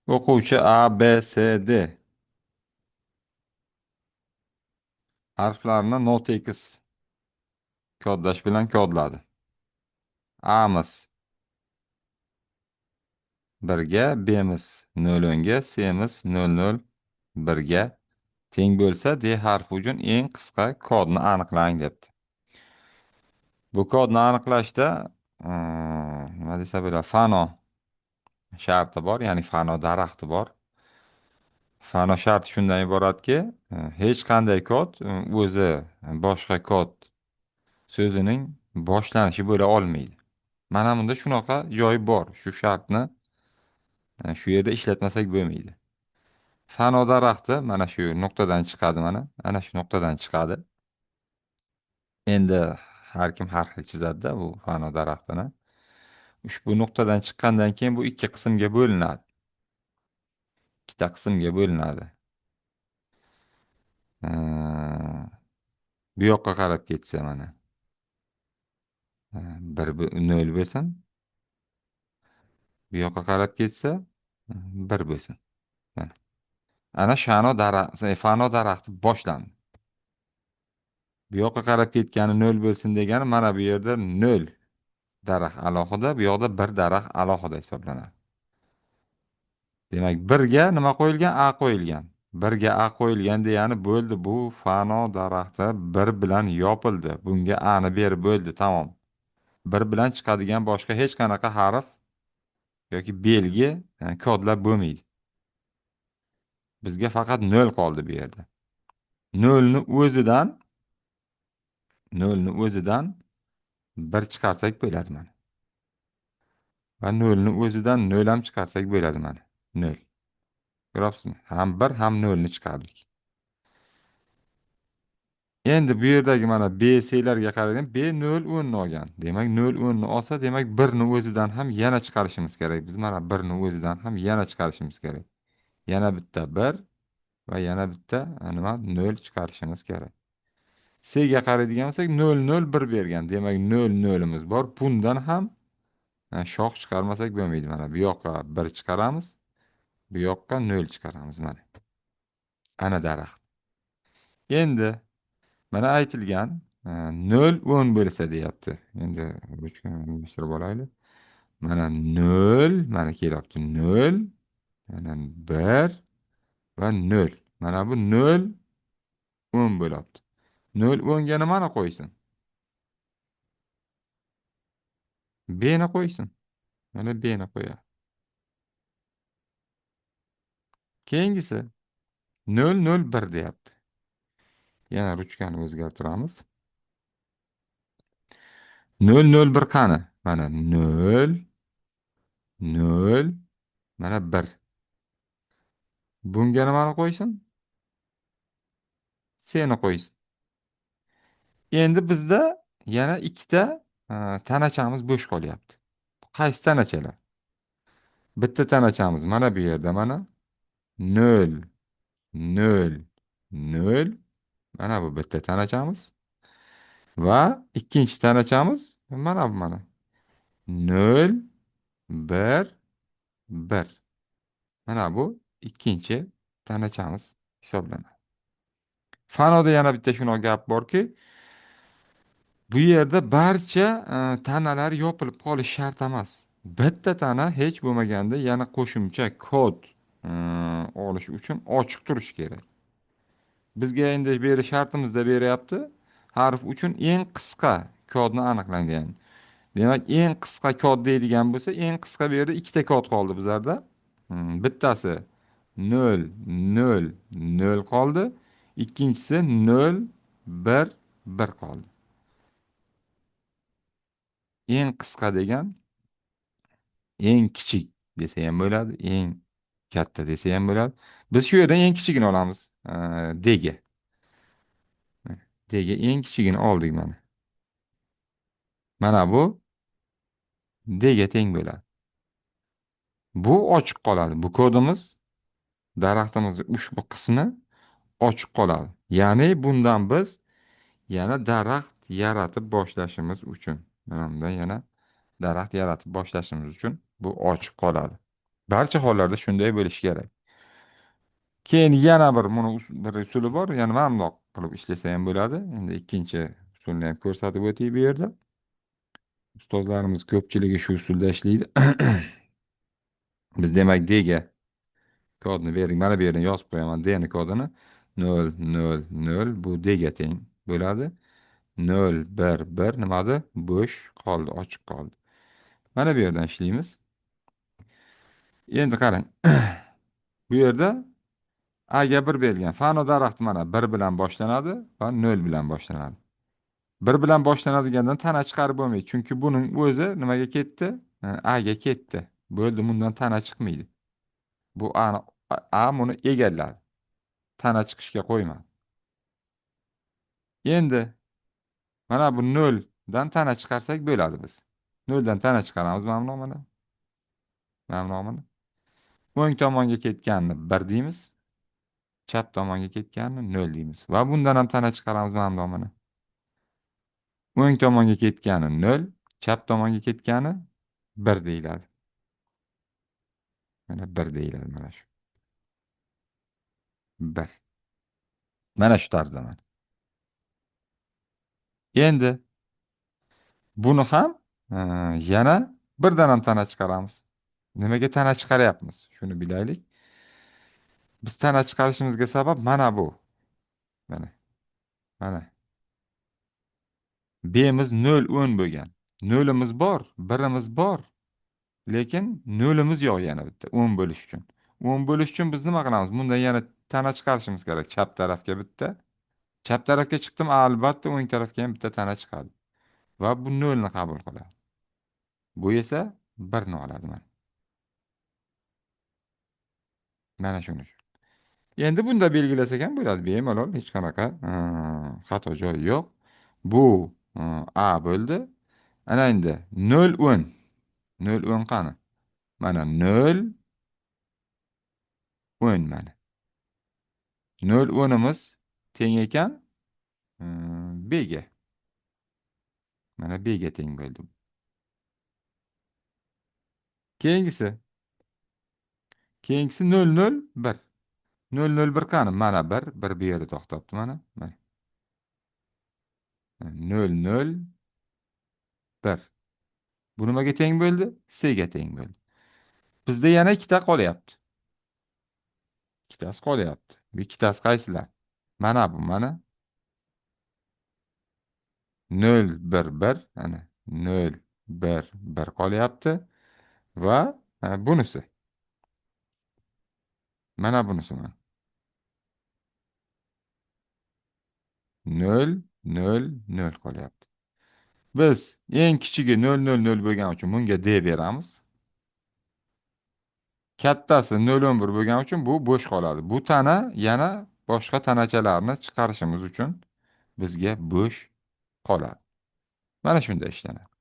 O'quvchi A, B, C, D harflarini notekis kodlash bilan kodladi. A'miz birga, B'miz 0'ga, C'miz 0,0 1ga teng bo'lsa, D harfi uchun eng qisqa kodni aniqlang debdi. Bu kodni aniqlashda nima desa bo'ladi? Fano sharti bor, ya'ni fano daraxti bor. Fano sharti shundan iboratki, hech qanday kod o'zi boshqa kod so'zining boshlanishi bo'la olmaydi. Mana bunda shunaqa joy bor. Shu shartni shu yerda ishlatmasak bo'lmaydi. Fano daraxti mana shu nuqtadan chiqadi mana. Ana shu nuqtadan chiqadi. Endi har kim har xil chizadi-da bu fano daraxtini. Ushbu nuqtadan chiqqandan keyin bu ikki qismga bo'linadi. Ikkita qismga bo'linadi. Bu yoqqa qarab ketsa mana. 0 bo'lsin. Bu yoqqa qarab ketsa 1 bo'lsin. Mana. Ana fano daraxti boshlandi. Bu yoqqa qarab ketgani 0 bo'lsin degani mana bu yerda 0 daraxt alohida, bu yoqda 1 daraxt alohida hisoblanadi. Demak, 1ga nima qo'yilgan? A qo'yilgan. 1ga A qo'yilgan degani bo'ldi. Bu fano daraxti 1 bilan yopildi. Bunga A'ni berib bo'ldi, tamom. 1 bilan chiqadigan boshqa hech qanaqa harf yoki belgi kodlab bo'lmaydi. Bizga faqat 0 qoldi bu yerda. 0 ni o'zidan 1 chiqarsak bo'ladi mana. Va 0 ni o'zidan 0 ham chiqarsak bo'ladi mana. 0. Ko'ryapsizmi? Ham 1 ham 0 ni chiqardik. Endi bu yerdagi mana B, C'larga qarang. B 0, 10 ni olgan. Demak 0, 10 ni olsa, demak 1 ni o'zidan ham yana chiqarishimiz kerak. Biz mana 1 ni o'zidan ham yana chiqarishimiz kerak. Yana bitta 1 va yana bitta nima 0 chiqarishimiz kerak. C'ga qaraydigan bo'lsak 0, 0, 1 bergan. Demak 0, 0'imiz bor. Bundan ham shox chiqarmasak bo'lmaydi. Mana bu yoqqa 1 chiqaramiz. Bu yoqqa 0 chiqaramiz mana. Ana daraxt. Endi mana aytilgan 0, 10 bo'lsa deyapti. Endi ruchkani olaylik. Mana 0, mana kelyapti 0, mana 1 va 0. Mana bu 0, 10 bo'lyapti. 0, 10ga nimani qo'ysin? B ni qo'ysin. Mana B ni qo'yadi. Keyingisi 0, 0, 1 deyapti. Yana ruchkani o'zgartiramiz. 0, 0, 1 qani? Mana 0, 0, mana 1. Bunga nimani qo'ysin? C ni qo'ysin. Endi bizda yana ikkita tanachamiz bo'sh qolyapti. Qaysi tanachalar? Bitta tanachamiz mana bu yerda mana 0, 0, 0. Mana bu bitta tanachamiz. Va ikkinchi tanachamiz mana bu mana 0, 1, 1. Mana bu ikkinchi tanachamiz hisoblanadi. Fanoda yana bitta shunaqa gap borki, bu yerda barcha tanalar yopilib qolishi shart emas. Bitta tana hech bo'lmaganda yana qo'shimcha kod e, olish uchun ochiq turishi kerak. Bizga endi bu yerda shartimizda beryapti. Harf uchun eng qisqa kodni aniqlang degan. Demak, eng qisqa kod deydigan bo'lsa, eng qisqa bu yerda ikkita kod qoldi bizlarda. Bittasi 0, 0, 0 qoldi. Ikkinchisi 0, 1, 1 qoldi. Eng qisqa degan eng kichik desa ham bo'ladi, eng katta desa ham bo'ladi. Biz shu yerdan eng kichigini olamiz. D ga. D ga eng kichigini oldik mana. Mana bu D ga teng bo'ladi. Bu ochiq qoladi. Bu kodimiz daraxtimizning ushbu qismi ochiq qoladi. Ya'ni bundan biz yana daraxt yaratib boshlashimiz uchun, mana bundan yana daraxt yaratib boshlashimiz uchun bu ochiq qoladi. Barcha hollarda shunday bo'lishi kerak. Keyin yana bir usuli bor, yana mamloq qilib ishlasa ham bo'ladi. Endi ikkinchi usulni ham ko'rsatib o'tay bu yerda. Ustozlarimiz ko'pchiligi shu usulda ishlaydi. Biz demak D'ga kodni bering. Mana bu yerdan yozib qo'yaman. D ni kodini 0 0 0 bu D'ga teng bo'ladi. 0 1 1 nimadi? Bo'sh qoldi, ochiq qoldi. Mana bu yerdan ishlaymiz. Endi qarang. Bu yerda A ga 1 berilgan. Fano daraxti mana 1 bilan boshlanadi va 0 bilan boshlanadi. 1 bilan boshlanadigandan tana chiqarib bo'lmaydi. Chunki buning o'zi nimaga ketdi? A ga ketdi. Bo'ldi, bundan tana chiqmaydi. Bu A buni egalladi. Tana chiqishga qo'ymadi. Endi mana bu 0 dan tana chiqarsak bo'ladi biz. 0 dan tana chiqaramiz mana mana. Mana. O'ng tomonga ketganini 1 deymiz. Chap tomonga ketganini 0 deymiz. Va bundan ham tana chiqaramiz mana. O'ng tomonga ketgani 0, chap tomonga ketgani 1 deyiladi. Mana 1 deyiladi mana shu. 1. Mana shu tarzda mana. Endi buni ham yana birdan ham tana chiqaramiz. Nimaga tana chiqaryapmiz? Shuni bilaylik. Biz tana chiqarishimizga sabab mana bu. Mana. Mana. B'miz 0 10 bo'lgan. 0'imiz bor, 1'imiz bor. Lekin 0'imiz yo'q yana bitta 10 bo'lish uchun. 10 bo'lish uchun biz nima qilamiz? Bundan yana tana chiqarishimiz kerak. Chap tarafga bitta. Chap tarafga chiqdim, albatta o'ng tarafga ham bitta tana chiqadi. Va bu 0 ni qabul qiladi. Bu esa 1 ni oladi mana. Mana shuni. Endi bunda belgilasak ham bo'ladi. Bemalol hech qanaqa xato joyi yo'q. Bu A bo'ldi. Ana endi 0 10. 0 10 qani? Mana 0 10 mana. 0 10'imiz teng ekan B ga. Mana B ga teng bo'ldi. Keyingisi 0 0 1. 0 0 1 qani? Mana 1 bu yerda to'xtabdi mana. 0 0 1. Bu nimaga teng bo'ldi? C ga teng bo'ldi. Bizda yana ikkita qolyapti. Ikkitasi qolyapti. Bu ikkitasi qaysilar? Mana bu mana 0 1 1 ana 0 1 1 qolyapti va bunisi. Mana bunisi mana. 0 0 0 qolyapti. Biz eng kichigi 0 0 0 bo'lgani uchun bunga D beramiz. Kattasi 0 11 bo'lgani uchun bu bo'sh qoladi. Bu tana yana boshqa tanachalarni chiqarishimiz uchun bizga bo'sh qoladi. Mana shunday ishlanadi.